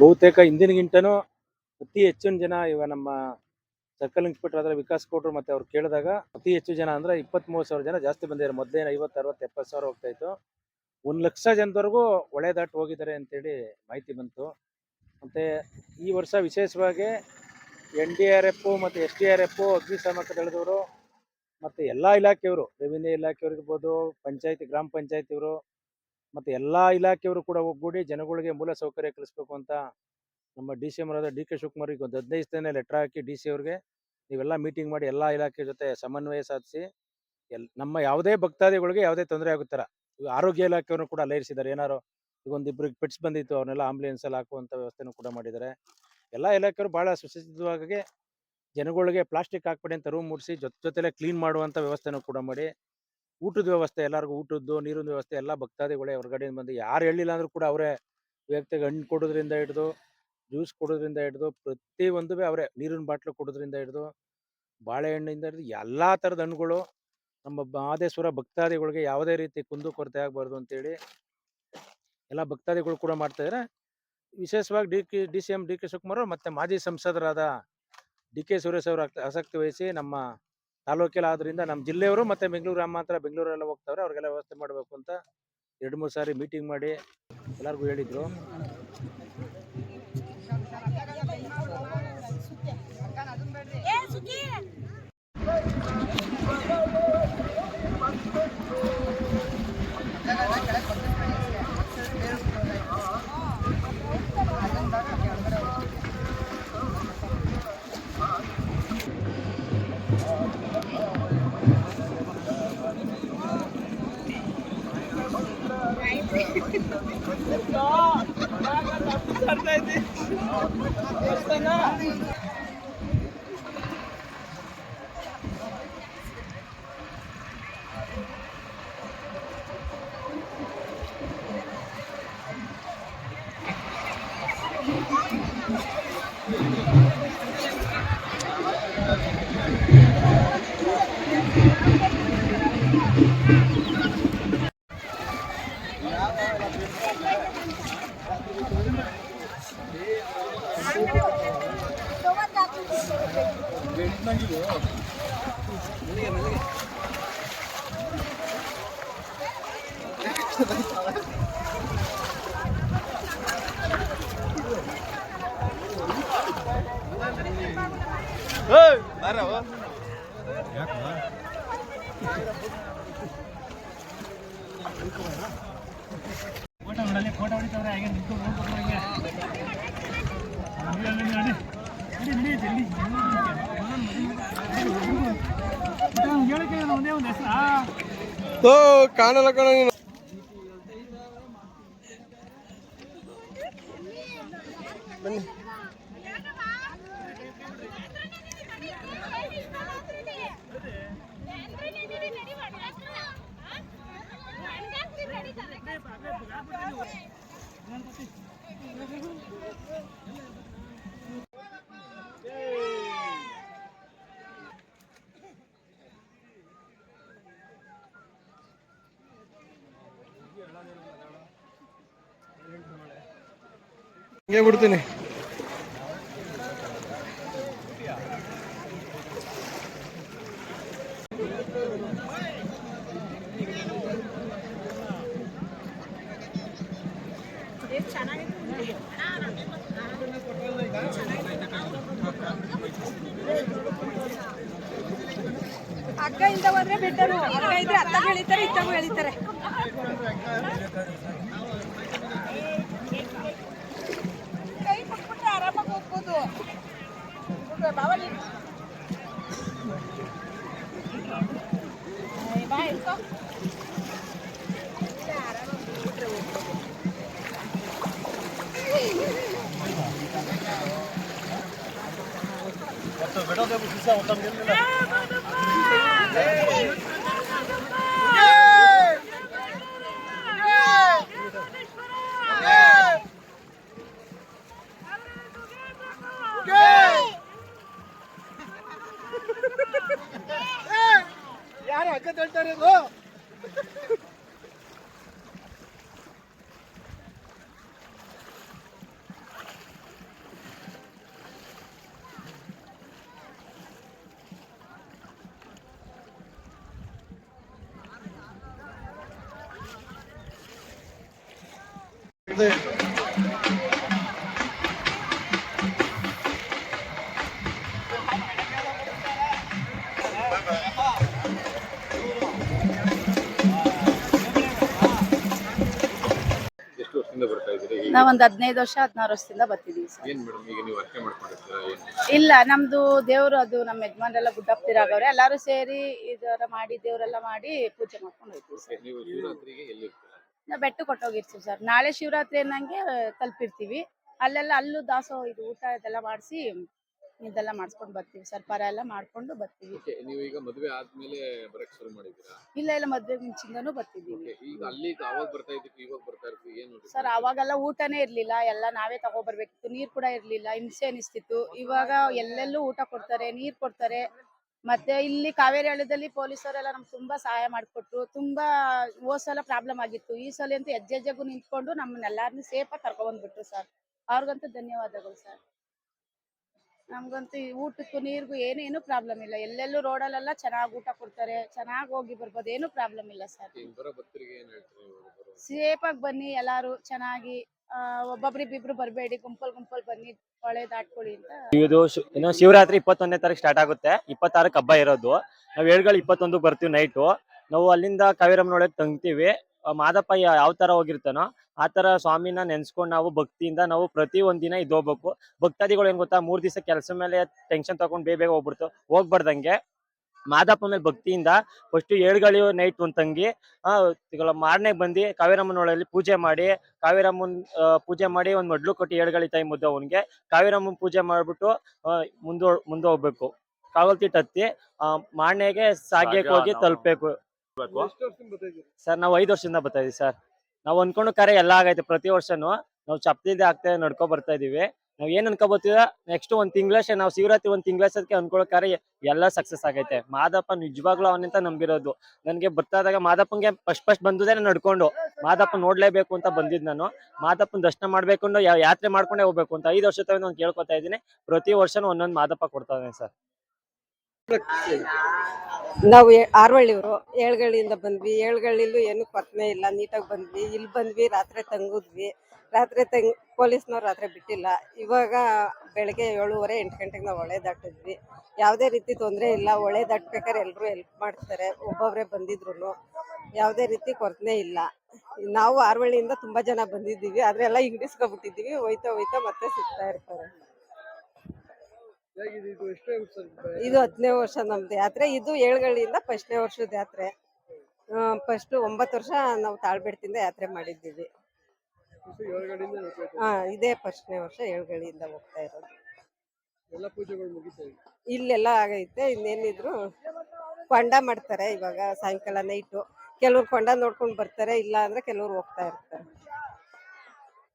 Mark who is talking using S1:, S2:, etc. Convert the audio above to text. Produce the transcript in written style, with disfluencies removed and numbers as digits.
S1: ಬಹುತೇಕ ಹಿಂದಿನಗಿಂತನೂ ಅತಿ ಹೆಚ್ಚಿನ ಜನ ಇವಾಗ ನಮ್ಮ ಸರ್ಕಲ್ ಇನ್ಸ್ಪೆಕ್ಟರ್ ಆದ್ರೆ ವಿಕಾಸ್ ಗೌಡ್ರು ಮತ್ತೆ ಅವ್ರು ಕೇಳಿದಾಗ ಅತಿ ಹೆಚ್ಚು ಜನ ಅಂದ್ರೆ 20-30 ಸಾವಿರ ಜನ ಜಾಸ್ತಿ ಬಂದಿದ್ದಾರೆ. ಮೊದಲೇ 50-60-70 ಸಾವಿರ ಹೋಗ್ತಾ ಇತ್ತು. 1,00,000 ಜನದವರೆಗೂ ಒಳೆ ದಾಟಿ ಹೋಗಿದ್ದಾರೆ ಅಂತೇಳಿ ಮಾಹಿತಿ ಬಂತು. ಮತ್ತೆ ಈ ವರ್ಷ ವಿಶೇಷವಾಗಿ NDRF ಮತ್ತು SDRF, ಅಗ್ನಿಶಾಮಕ ದಳದವರು ಮತ್ತೆ ಎಲ್ಲಾ ಇಲಾಖೆಯವರು, ರೆವಿನ್ಯೂ ಇಲಾಖೆಯವರು ಇರ್ಬೋದು, ಪಂಚಾಯತಿ ಗ್ರಾಮ ಪಂಚಾಯತಿಯವರು ಮತ್ತೆ ಎಲ್ಲಾ ಇಲಾಖೆಯವರು ಕೂಡ ಒಗ್ಗೂಡಿ ಜನಗಳಿಗೆ ಮೂಲ ಸೌಕರ್ಯ ಕಲಿಸಬೇಕು ಅಂತ ನಮ್ಮ DCM ಅವರಾದ DK ಶಿವಕುಮಾರ್ ಈಗ ಒಂದು 15 ದಿನ ಲೆಟರ್ ಹಾಕಿ DC ಅವ್ರಿಗೆ ನೀವೆಲ್ಲ ಮೀಟಿಂಗ್ ಮಾಡಿ ಎಲ್ಲಾ ಇಲಾಖೆ ಜೊತೆ ಸಮನ್ವಯ ಸಾಧಿಸಿ ನಮ್ಮ ಯಾವುದೇ ಭಕ್ತಾದಿಗಳಿಗೆ ಯಾವುದೇ ತೊಂದರೆ ಆಗುತ್ತಾರ. ಆರೋಗ್ಯ ಇಲಾಖೆಯವರು ಕೂಡ ಅಲೈರಿಸಿದ್ದಾರೆ. ಏನಾರು ಈಗ ಒಂದಿಬ್ರಿಗೆ ಪೆಟ್ಸ್ ಬಂದಿತ್ತು, ಅವ್ರನ್ನೆಲ್ಲ ಆಂಬುಲೆನ್ಸ್ ಅಲ್ಲಿ ಹಾಕುವಂತ ವ್ಯವಸ್ಥೆನೂ ಕೂಡ ಮಾಡಿದ್ದಾರೆ. ಎಲ್ಲಾ ಇಲಾಖೆಯವರು ಬಹಳ ಸುಸಜ್ಜಿತವಾಗಿ ಜನಗಳಿಗೆ ಪ್ಲಾಸ್ಟಿಕ್ ಹಾಕ್ಬೇಡಿ ಅಂತ ರೂಮ್ ಮುಡಿಸಿ ಜೊತೆಲೆ ಕ್ಲೀನ್ ಮಾಡುವಂತ ವ್ಯವಸ್ಥೆನೂ ಕೂಡ ಮಾಡಿ, ಊಟದ ವ್ಯವಸ್ಥೆ ಎಲ್ಲರಿಗೂ ಊಟದ್ದು ನೀರಿನ ವ್ಯವಸ್ಥೆ ಎಲ್ಲ ಭಕ್ತಾದಿಗಳೇ ಹೊರಗಡೆಯಿಂದ ಬಂದು ಯಾರು ಹೇಳಿಲ್ಲ ಅಂದ್ರೂ ಕೂಡ ಅವರೇ ವ್ಯಕ್ತಿಗೆ ಹಣ್ಣು ಕೊಡೋದ್ರಿಂದ ಹಿಡಿದು ಜ್ಯೂಸ್ ಕೊಡೋದ್ರಿಂದ ಹಿಡಿದು ಪ್ರತಿಯೊಂದು ಅವರೇ, ನೀರಿನ ಬಾಟ್ಲು ಕೊಡೋದ್ರಿಂದ ಹಿಡಿದು ಬಾಳೆಹಣ್ಣಿಂದ ಹಿಡಿದು ಎಲ್ಲಾ ಥರದ ಹಣ್ಣುಗಳು ನಮ್ಮ ಮಹದೇಶ್ವರ ಭಕ್ತಾದಿಗಳಿಗೆ ಯಾವುದೇ ರೀತಿ ಕುಂದು ಕೊರತೆ ಆಗಬಾರ್ದು ಅಂತೇಳಿ ಎಲ್ಲ ಭಕ್ತಾದಿಗಳು ಕೂಡ ಮಾಡ್ತಾ ಇದ್ದಾರೆ. ವಿಶೇಷವಾಗಿ DCM DK ಶಿವಕುಮಾರ್ ಮತ್ತೆ ಮಾಜಿ ಸಂಸದರಾದ DK ಸುರೇಶ್ ಅವರು ಆಸಕ್ತಿ ವಹಿಸಿ ನಮ್ಮ ತಾಲೂಕೆಲ್ಲ ಆದ್ರಿಂದ ನಮ್ಮ ಜಿಲ್ಲೆಯವರು ಮತ್ತೆ ಬೆಂಗಳೂರು ಗ್ರಾಮಾಂತರ ಬೆಂಗಳೂರೆಲ್ಲ ಹೋಗ್ತಾವ್ರೆ, ಅವ್ರಿಗೆಲ್ಲ ವ್ಯವಸ್ಥೆ ಮಾಡಬೇಕು ಅಂತ 2-3 ಸಾರಿ ಮೀಟಿಂಗ್ ಮಾಡಿ ಎಲ್ಲರಿಗೂ ಹೇಳಿದ್ರು.
S2: ಫೋಟೋ ಹೊಡಿತವ್ರೆ ಹಾಗೆ ನಿಂತ್ಕೊಂಡು ಹೋಗ್ಬೇಕು. ಒಂದೇ ಒಂದು ಹೆಸರು ಕಾಣಲ್ಲ ಕಣ ನೀನು. ಬನ್ನಿ ಹಿಂಗೆ ಬಿಡ್ತೀನಿ.
S3: ಅಕ್ಕ ಇಂದ ಹೋದ್ರೆ ಬೆಟ್ಟರು, ಅಕ್ಕ ಇದ್ರೆ ಅತ್ತಾಗ ಹೇಳಿತಾರೆ, ಇತ್ತಾಗೂ ಹೇಳಿತಾರೆ. ಕೈ ಕೊಟ್ಬಿಟ್ರೆ ಆರಾಮಾಗಿ ಹೋಗ್ಬೋದು. ಬಾವಲಿ ಬಾ ಇಟ್ಕೋ. ಯಾರು ಅಕ್ಕ ತಳ್ತಾರೆ ಅದು?
S2: ಅದೇ
S4: ಎಷ್ಟು ವರ್ಷದಿಂದ ಬರ್ತಾ ಇದ್ದೀರಿ?
S5: ನಾವೊಂದು 15 ವರ್ಷ 16 ವರ್ಷದಿಂದ ಬರ್ತಿದೀವಿ ಸರ್.
S4: ಏನ್ ಮೇಡಮ್ ಈಗ ನೀವು ಅರ್ಕೆ ಮಾಡ್ಕೊಂಡಿರ್ತೀರಾ ಏನು?
S5: ಇಲ್ಲ, ನಮ್ದು ದೇವ್ರು, ಅದು ನಮ್ಮ ಯಜಮಾನ್ರೆಲ್ಲ ಗುಡ್ಡಪ್ಪತಿರಾಗವ್ರೆ, ಎಲ್ಲಾರು ಸೇರಿ ಇದರ ಮಾಡಿ ದೇವರೆಲ್ಲ ಮಾಡಿ ಪೂಜೆ ಮಾಡ್ಕೊಂಡು ಹೋಗ್ತೀವಿ ಸರ್.
S4: ನೀವು ಶಿವರಾತ್ರಿಗೆ ಎಲ್ಲಿ ಇರ್ತೀರಾ?
S5: ನಾವು ಬೆಟ್ಟಕ್ಕೆ ಕೊಟ್ಟೋಗಿರ್ತೀವಿ ಸರ್. ನಾಳೆ ಶಿವರಾತ್ರಿ ಅನ್ನಂಗೆ ತಲುಪಿರ್ತೀವಿ. ಅಲ್ಲೂ ದಾಸೋಹ ಇದು ಊಟ ಇದೆಲ್ಲ ಮಾಡಿಸಿ ಇದೆಲ್ಲ ಮಾಡಿಸ್ಕೊಂಡು ಬರ್ತೀವಿ ಸರ್. ಪರ ಎಲ್ಲ ಮಾಡ್ಕೊಂಡು ಬರ್ತೀವಿ.
S4: Okay, ನೀವು ಈಗ ಮದುವೆ ಆದ್ಮೇಲೆ ಬರಕ್ ಶುರು ಮಾಡಿದ್ದೀರಾ?
S5: ಇಲ್ಲ, ಮದ್ವೆ ಮುಂಚಿಂದನೂ ಬರ್ತಿದ್ದೀವಿ
S4: Okay, ಈಗ ಅಲ್ಲಿ ಅವಾಗ ಬರ್ತಾ ಇದ್ದಕ್ಕೆ ಇವಾಗ ಬರ್ತಾ ಇರ್ತೀವಿ ಏನು
S5: ಸರ್. ಅವಾಗೆಲ್ಲ ಊಟನೇ ಇರ್ಲಿಲ್ಲ, ಎಲ್ಲ ನಾವೇ ತಗೊಬರ್ಬೇಕಿತ್ತು. ನೀರ್ ಕೂಡ ಇರ್ಲಿಲ್ಲ, ಹಿಂಸೆ ಅನಿಸ್ತಿತ್ತು. ಇವಾಗ ಎಲ್ಲೆಲ್ಲೂ ಊಟ ಕೊಡ್ತಾರೆ, ನೀರ್ ಕೊಡ್ತಾರೆ. ಮತ್ತೆ ಇಲ್ಲಿ ಕಾವೇರಿ ಹಳ್ಳದಲ್ಲಿ ಪೊಲೀಸರೆಲ್ಲ ನಮ್ಗೆ ತುಂಬಾ ಸಹಾಯ ಮಾಡಿಕೊಟ್ರು. ತುಂಬಾ ಹೋದ್ ಸಲ ಪ್ರಾಬ್ಲಮ್ ಆಗಿತ್ತು, ಈ ಸಲ ಅಂತೂ ಹೆಜ್ಜೆಗೂ ನಿಂತ್ಕೊಂಡು ನಮ್ಮನ್ನೆಲ್ಲಾರನ್ನೂ ಸೇಫಾಗಿ ಕರ್ಕೊಂಡ್ಬಂದ್ಬಿಟ್ರು ಸರ್. ಅವ್ರಿಗಂತೂ ಧನ್ಯವಾದಗಳು ಸರ್. ನಮ್ಗಂತೂ ಈ ಊಟಕ್ಕೂ ನೀರಿಗೂ ಏನೇನು ಪ್ರಾಬ್ಲಮ್ ಇಲ್ಲ. ಎಲ್ಲೆಲ್ಲೂ ರೋಡಲ್ಲೆಲ್ಲ ಚೆನ್ನಾಗಿ ಊಟ ಕೊಡ್ತಾರೆ, ಚೆನ್ನಾಗಿ ಹೋಗಿ ಬರ್ಬೋದು, ಏನು ಪ್ರಾಬ್ಲಮ್ ಇಲ್ಲ ಸರ್.
S4: ಬರೋ ಭಕ್ತರಿಗೆ ಏನ್ ಹೇಳ್ತೀರಿ ಇವಾಗ ಬರೋ?
S5: ಸೇಫಾಗಿ ಬನ್ನಿ ಎಲ್ಲಾರು ಚೆನ್ನಾಗಿ. ಒಬ್ಬೊಬ್ರಿಬ್ಬಿಬ್ರು ಬರಬೇಡಿ, ಗುಂಪಲ್ ಬನ್ನಿ, ಹೊಳೆ ದಾಟ್ಕೊಳ್ಳಿ ಅಂತ.
S6: ಇದು ಇನ್ನು ಶಿವರಾತ್ರಿ 21ನೇ ತಾರೀಕು ಸ್ಟಾರ್ಟ್ ಆಗುತ್ತೆ. 26ಕ್ಕೆ ಹಬ್ಬ ಇರೋದು. ನಾವು 21 ಬರ್ತೀವಿ ನೈಟು. ನಾವು ಅಲ್ಲಿಂದ ಕಾವೇರಮ್ಮನೊಳಗೆ ತಂಗ್ತೀವಿ. ಮಾದಪ್ಪ ಯಾವ ತರ ಹೋಗಿರ್ತಾನೋ ಆ ತರ ಸ್ವಾಮಿನ ನೆನ್ಸ್ಕೊಂಡು ನಾವು ಭಕ್ತಿಯಿಂದ ನಾವು ಪ್ರತಿ ಒಂದಿನ ಇದು ಹೋಗ್ಬೇಕು. ಭಕ್ತಾದಿಗಳು ಏನ್ ಗೊತ್ತಾ, 3 ದಿವಸ ಕೆಲಸ ಮೇಲೆ ಟೆನ್ಷನ್ ತಗೊಂಡು ಬೇಗ ಹೋಗ್ಬಾರ್ದಂಗೆ ಮಾದಪ್ಪ ಮೇಲೆ ಭಕ್ತಿಯಿಂದ ಫಸ್ಟ್ 7 ನೈಟ್ ಒಂದ್ ತಂಗಿ ಮಾರನೇ ಬಂದು ಕಾವೇರಮ್ಮನೊಳಲ್ಲಿ ಪೂಜೆ ಮಾಡಿ, ಕಾವೇರಮ್ಮನ್ ಪೂಜೆ ಮಾಡಿ ಒಂದ್ ಮಡ್ಲು ಕೊಟ್ಟು 7 ಟೈಮ್ ಮುದ್ದೆ ಅವನಿಗೆ ಕಾವೇರಮ್ಮನ್ ಪೂಜೆ ಮಾಡ್ಬಿಟ್ಟು ಮುಂದೆ ಹೋಗ್ಬೇಕು. ಕಾವಲ್ತಿಟ್ಟು ಹತ್ತಿ ಮಾರನೆಗೆ ಸಾಗ್ಯಕ್ಕೆ ಹೋಗಿ ತಲುಪಬೇಕು
S2: ಎಷ್ಟು ವರ್ಷದಿಂದ ಬರ್ತಾ ಇದ್ದೀರಿ?
S6: ಸರ್. ನಾವು 5 ವರ್ಷದಿಂದ ಬರ್ತಾ ಇದೀವಿ ಸರ್. ನಾವು ಅನ್ಕೊಂಡು ಕಾರ್ಯ ಎಲ್ಲ ಆಗೈತೆ. ಪ್ರತಿ ವರ್ಷನೂ ನಾವು ಚಪ್ಪಲಿದೆ ಆಗ್ತಾ ನಡ್ಕೊ ಬರ್ತಾ ಇದೀವಿ. ನಾವ್ ಏನ್ ಅನ್ಕೋಬೋತೀವ, ನೆಕ್ಸ್ಟ್ 1 ತಿಂಗಳಷ್ಟೇ ನಾವು ಶಿವರಾತ್ರಿ 1 ತಿಂಗಳಷ್ಟಕ್ಕೆ ಅನ್ಕೊಳ್ಳೋ ಕಾರ್ಯ ಎಲ್ಲ ಸಕ್ಸಸ್ ಆಗೈತೆ. ಮಾದಪ್ಪ ನಿಜವಾಗ್ಲೂ ಅವನಿಂದ ನಂಬಿರೋದು. ನನ್ಗೆ ಬರ್ತಾ ಇದ್ದಾಗ ಮಾದಪ್ಪಂಗೆ ಫಸ್ಟ್ ಬಂದುದೇ ನಾನು ನಡ್ಕೊಂಡು ಮಾದಪ್ಪ ನೋಡ್ಲೇಬೇಕು ಅಂತ ಬಂದಿದ್ ನಾನು. ಮಾದಪ್ಪನ ದರ್ಶನ ಮಾಡ್ಬೇಕು, ಯಾತ್ರೆ ಮಾಡ್ಕೊಂಡೇ ಹೋಗ್ಬೇಕು ಅಂತ 5 ವರ್ಷ ನಾನು ಕೇಳ್ಕೊತಾ ಇದ್ದೀನಿ. ಪ್ರತಿ ವರ್ಷನೂ ಒಂದೊಂದು ಮಾದಪ್ಪ ಕೊಡ್ತಾ ಇದ್ದೀನಿ ಸರ್.
S7: ನಾವು ಆರ್ವಳ್ಳಿಯವರು ಏಳ್ಗಳಿಂದ ಬಂದ್ವಿ. ಏಳ್ಗಳಿಲ್ಲೂ ಏನು ಕೊರತೆ ಇಲ್ಲ, ನೀಟಾಗಿ ಬಂದ್ವಿ. ಇಲ್ಲಿ ಬಂದ್ವಿ, ರಾತ್ರಿ ತಂಗಿದ್ವಿ. ಪೊಲೀಸ್ನವ್ರು ರಾತ್ರಿ ಬಿಟ್ಟಿಲ್ಲ. ಇವಾಗ ಬೆಳಗ್ಗೆ 7:30 8 ಗಂಟೆಗೆ ನಾವು ಹೊಳೆ ದಾಟಿದ್ವಿ. ಯಾವುದೇ ರೀತಿ ತೊಂದರೆ ಇಲ್ಲ. ಹೊಳೆ ದಾಟ್ಬೇಕಾದ್ರೆ ಎಲ್ಲರೂ ಹೆಲ್ಪ್ ಮಾಡ್ತಾರೆ, ಒಬ್ಬೊಬ್ಬರೇ ಬಂದಿದ್ರು. ಯಾವುದೇ ರೀತಿ ಕೊರತೆ ಇಲ್ಲ. ನಾವು ಆರ್ವಳ್ಳಿಯಿಂದ ತುಂಬಾ ಜನ ಬಂದಿದ್ದೀವಿ, ಆದ್ರೆ ಎಲ್ಲ ಹಿಂಗಿಸ್ಕೊಬಿಟ್ಟಿದ್ದೀವಿ. ಹೋಯ್ತಾ ಮತ್ತೆ ಸಿಗ್ತಾ ಇರ್ತಾರೆ.
S2: ಹೇಗಿದೆ ಇದು? ಎಷ್ಟೇ ವರ್ಷ
S7: ಇದು 10ನೇ ವರ್ಷ ನಮ್ದು ಯಾತ್ರೆ. ಇದು ಏಳ್ಗಳಿಂದ 1ನೇ ವರ್ಷದ ಯಾತ್ರೆ. ಫಸ್ಟ್ 9 ವರ್ಷ ನಾವು ತಾಳ್ಬೆಟ್ಟದಿಂದ ಯಾತ್ರೆ ಮಾಡಿದ್ದೀವಿ.
S2: 7 ಗಂಟೆಯಿಂದ ಹೋಗ್ತಾ ಇದ್ದೀರಿ?
S7: ಇದೇ 1ನೇ ವರ್ಷ ಏಳ್ಗಳಿಂದ ಹೋಗ್ತಾ ಇರೋದು.
S2: ಎಲ್ಲ ಪೂಜೆಗಳು ಮುಗಿತಾ ಇದೆ?
S7: ಇಲ್ಲೆಲ್ಲ ಆಗೈತೆ. ಇನ್ನೇನಿದ್ರು ಕೊಂಡ ಮಾಡ್ತಾರೆ ಇವಾಗ ಸಾಯಂಕಾಲ ನೈಟು. ಕೆಲವ್ರು ಕೊಂಡ ನೋಡ್ಕೊಂಡು ಬರ್ತಾರೆ, ಇಲ್ಲ ಅಂದ್ರೆ ಕೆಲವ್ರು ಹೋಗ್ತಾ ಇರ್ತಾರೆ.